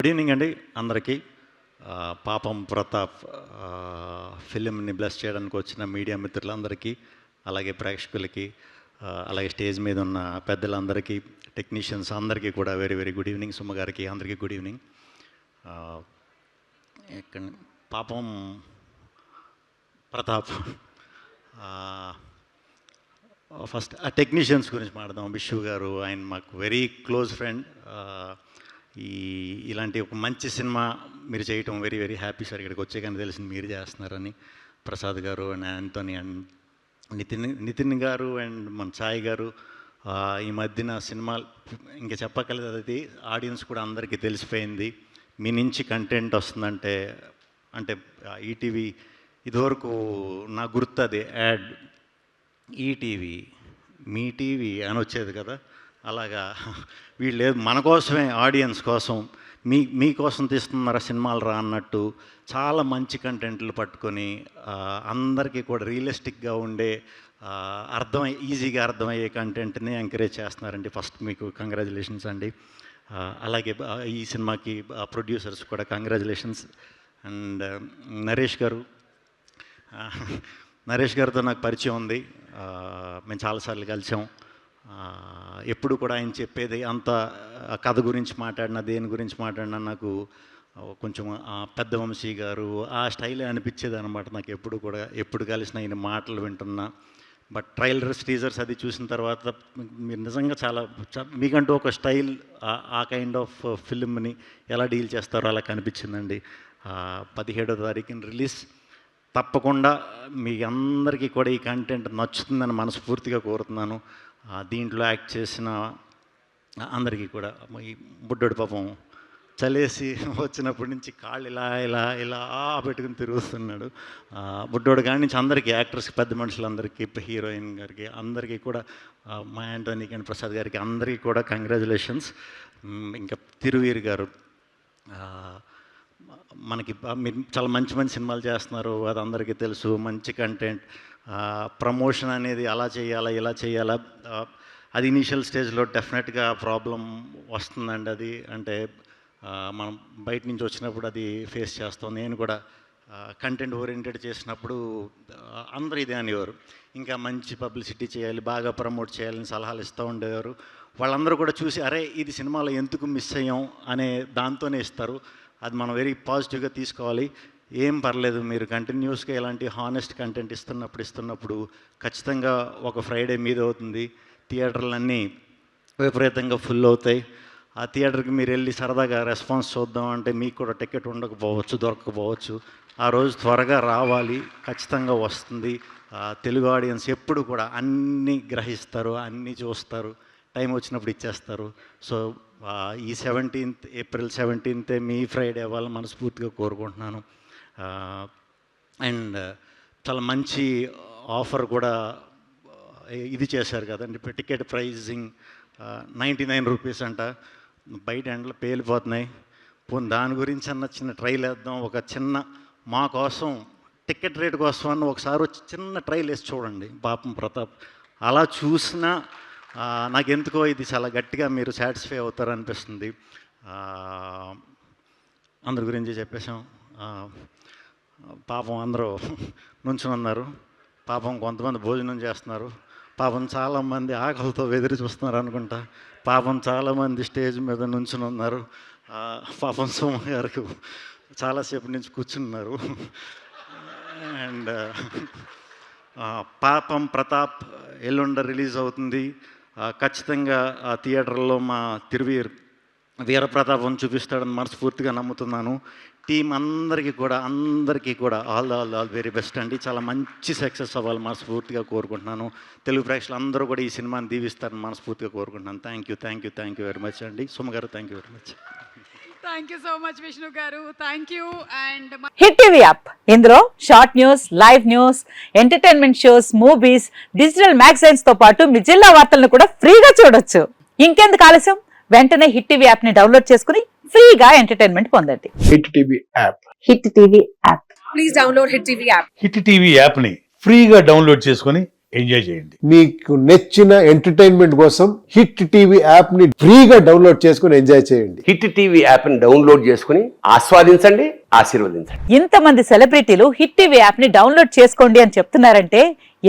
Good evening అండి అందరికీ. పాపం ప్రతాప్ ఫిలింని బ్లెస్ చేయడానికి వచ్చిన మీడియా మిత్రులందరికీ, అలాగే ప్రేక్షకులకి, అలాగే స్టేజ్ మీద ఉన్న పెద్దలందరికీ, టెక్నీషియన్స్ అందరికీ కూడా very very good evening. Suma గారికి అందరికీ గుడ్ ఈవినింగ్. ఇక్కడ పాపం ప్రతాప్ ఫస్ట్ ఆ టెక్నీషియన్స్ గురించి మాట్లాడదాం. విష్ణు గారు ఆయన మాకు వెరీ క్లోజ్ ఫ్రెండ్. ఇలాంటి ఒక మంచి సినిమా మీరు చేయటం వెరీ వెరీ హ్యాపీ సార్. ఇక్కడికి వచ్చే కానీ తెలిసింది మీరు చేస్తున్నారని. ప్రసాద్ గారు అండ్ యాంటోనీ అండ్ నితిన్ గారు అండ్ మన సాయి గారు ఈ మధ్యన సినిమా ఇంకా చెప్పగలదు, అది ఆడియన్స్ కూడా అందరికీ తెలిసిపోయింది. మీ నుంచి కంటెంట్ వస్తుందంటే అంటే ఈటీవీ ఇదివరకు నాకు గుర్తు అది యాడ్ ఈటీవీ మీ టీవీ అని వచ్చేది కదా, అలాగా వీళ్ళు మన కోసమే ఆడియన్స్ కోసం మీకోసం తీస్తున్నారా సినిమాలు రా అన్నట్టు చాలా మంచి కంటెంట్లు పట్టుకొని అందరికీ కూడా రియలిస్టిక్గా ఉండే ఈజీగా అర్థమయ్యే కంటెంట్ని ఎంకరేజ్ చేస్తున్నారండి. ఫస్ట్ మీకు కంగ్రాచులేషన్స్ అండి. అలాగే ఈ సినిమాకి ప్రొడ్యూసర్స్ కూడా కంగ్రాచులేషన్స్. అండ్ నరేష్ గారితో నాకు పరిచయం ఉంది. మేము చాలాసార్లు కలిసాం. ఎప్పుడు కూడా ఆయన చెప్పేది అంత కథ గురించి మాట్లాడినా దేని గురించి మాట్లాడినా నాకు కొంచెం పెద్ద వంశీ గారు ఆ స్టైలే అనిపించేది అనమాట. నాకు ఎప్పుడు కలిసిన ఆయన మాటలు వింటున్నా. బట్ ట్రైలర్స్ టీజర్స్ అది చూసిన తర్వాత మీరు నిజంగా చాలా మీకంటూ ఒక స్టైల్, ఆ కైండ్ ఆఫ్ ఫిల్మ్ని ఎలా డీల్ చేస్తారో అలా కనిపించిందండి. 17వ తారీఖున రిలీజ్. తప్పకుండా మీ అందరికీ కూడా ఈ కంటెంట్ నచ్చుతుందని మనస్ఫూర్తిగా కోరుతున్నాను. దీంట్లో యాక్ట్ చేసిన అందరికీ కూడా, ఈ బుడ్డోడు పాపం చలేసి వచ్చినప్పటి నుంచి కాళ్ళు ఇలా ఇలా ఇలా పెట్టుకుని తిరుగుతున్నాడు. బుడ్డోడు కాడి నుంచి అందరికీ, యాక్టర్స్కి, పెద్ద మనుషులందరికీ, హీరోయిన్ గారికి అందరికీ కూడా, మా యాంటోనీకి అండ్ ప్రసాద్ గారికి అందరికీ కూడా కంగ్రాచులేషన్స్. ఇంకా తిరువీర్ గారు మనకి మీరు చాలా మంచి మంచి సినిమాలు చేస్తున్నారు, అది అందరికీ తెలుసు. మంచి కంటెంట్, ప్రమోషన్ అనేది అలా చేయాలా ఇలా చేయాలా, అది ఇనీషియల్ స్టేజ్లో డెఫినెట్గా ప్రాబ్లం వస్తుందండి. అది అంటే మనం బయట నుంచి వచ్చినప్పుడు అది ఫేస్ చేస్తాం. నేను కూడా కంటెంట్ ఓరియంటెడ్ చేసినప్పుడు అందరూ ఇదే అనేవారు, ఇంకా మంచి పబ్లిసిటీ చేయాలి, బాగా ప్రమోట్ చేయాలని సలహాలు ఇస్తూ ఉండేవారు. వాళ్ళందరూ కూడా చూసి అరే ఇది సినిమాలో ఎందుకు మిస్ అయ్యాం అనే దాంతోనే ఇస్తారు. అది మనం వెరీ పాజిటివ్గా తీసుకోవాలి. ఏం పర్లేదు, మీరు కంటిన్యూస్గా ఇలాంటి హానెస్ట్ కంటెంట్ ఇస్తున్నప్పుడు ఖచ్చితంగా ఒక ఫ్రైడే మీద అవుతుంది, థియేటర్లన్నీ విపరీతంగా ఫుల్ అవుతాయి. ఆ థియేటర్కి మీరు వెళ్ళి సరదాగా రెస్పాన్స్ చూద్దాం అంటే మీకు కూడా టికెట్ ఉండకపోవచ్చు, దొరకకపోవచ్చు. ఆ రోజు త్వరగా రావాలి, ఖచ్చితంగా వస్తుంది. తెలుగు ఆడియన్స్ ఎప్పుడు కూడా అన్నీ గ్రహిస్తారు, అన్నీ చూస్తారు, టైం వచ్చినప్పుడు ఇచ్చేస్తారు. సో ఈ ఏప్రిల్ 17th మీ ఫ్రైడే అవ్వాలని మనస్ఫూర్తిగా కోరుకుంటున్నాను. అండ్ చాలా మంచి ఆఫర్ కూడా ఇది చేశారు కదండి. టికెట్ ప్రైజింగ్ 99 రూపీస్ అంట. బయట ఎండలు పేలిపోతున్నాయి. దాని గురించి చిన్న ట్రైల్ వేద్దాం, ఒక చిన్న మా కోసం టికెట్ రేట్ కోసం అన్న ఒకసారి వచ్చి చిన్న ట్రైల్ వేసి చూడండి. పాపం ప్రతాప్ అలా చూసినా నాకెందుకో ఇది చాలా గట్టిగా మీరు సాటిస్ఫై అవుతారనిపిస్తుంది. అందరి గురించి చెప్పేశాం. పాపం అందరూ నుంచుని ఉన్నారు. పాపం కొంతమంది భోజనం చేస్తున్నారు. పాపం చాలామంది ఆకలితో ఎదురు చూస్తున్నారు అనుకుంటా. పాపం చాలామంది స్టేజ్ మీద నుంచుని ఉన్నారు. పాపం సోమ గారు చాలాసేపు నుంచి కూర్చున్నారు. అండ్ పాపం ప్రతాప్ ఎల్లుండ రిలీజ్ అవుతుంది. ఖచ్చితంగా ఆ థియేటర్లో మా వీరప్రతాపం చూపిస్తాడని మనస్ఫూర్తిగా నమ్ముతున్నాను. టీం అందరికీ కూడా ఆల్ వెరీ బెస్ట్ అండి. చాలా మంచి సక్సెస్ అవ్వాలి మనస్ఫూర్తిగా కోరుకుంటున్నాను. తెలుగు ప్రేక్షకులు అందరూ కూడా ఈ సినిమాని దీవిస్తారని మనస్ఫూర్తిగా కోరుకుంటున్నాను. థ్యాంక్ యూ వెరీ మచ్ అండి. సుమ గారు thank you very much. Thank you so much Vishnu గారు, thank you. And hit TV app, ఇందులో short news, live news, entertainment shows, movies, digital magazines తో పాటు మీ జిల్లా వార్తలను కూడా ఫ్రీగా చూడొచ్చు. ఇంకెందుకు ఆలస్యం, వెంటనే హిట్ టీవీ యాప్ ని డౌన్లోడ్ చేసుకుని ఫ్రీగా ఎంటర్టైన్మెంట్ పొందండి. Hit TV app, hit TV app, please download hit TV app. Hit TV యాప్ని ఫ్రీగా డౌన్లోడ్ చేసుకొని ఎంజాయ్ చేయండి. మీకు నచ్చిన ఎంటర్టైన్మెంట్ కోసం హిట్ టీవీ యాప్ ని ఫ్రీగా డౌన్లోడ్ చేసుకుని ఎంజాయ్ చేయండి. హిట్ టీవీ యాప్ని డౌన్లోడ్ చేసుకుని ఆస్వాదించండి, ఆశీర్వదించండి. ఇంతమంది సెలబ్రిటీలు హిట్ టీవీ యాప్ ని డౌన్లోడ్ చేసుకోండి అని చెప్తున్నారంటే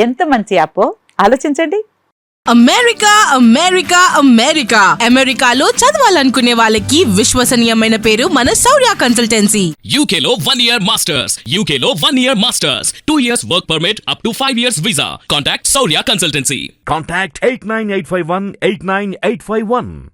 ఎంత మంచి యాప్ ఆలోచించండి. అమెరికా అమెరికా అమెరికా అమెరికాలో చదవాలనుకునే వాళ్ళకి విశ్వసనీయమైన పేరు మన శౌర్య కన్సల్టెన్సీ. UK లో 1 year masters. UK లో 1 year masters. 2 years work permit up to 5 years visa. Contact Saurya Consultancy. Contact 89851 89851.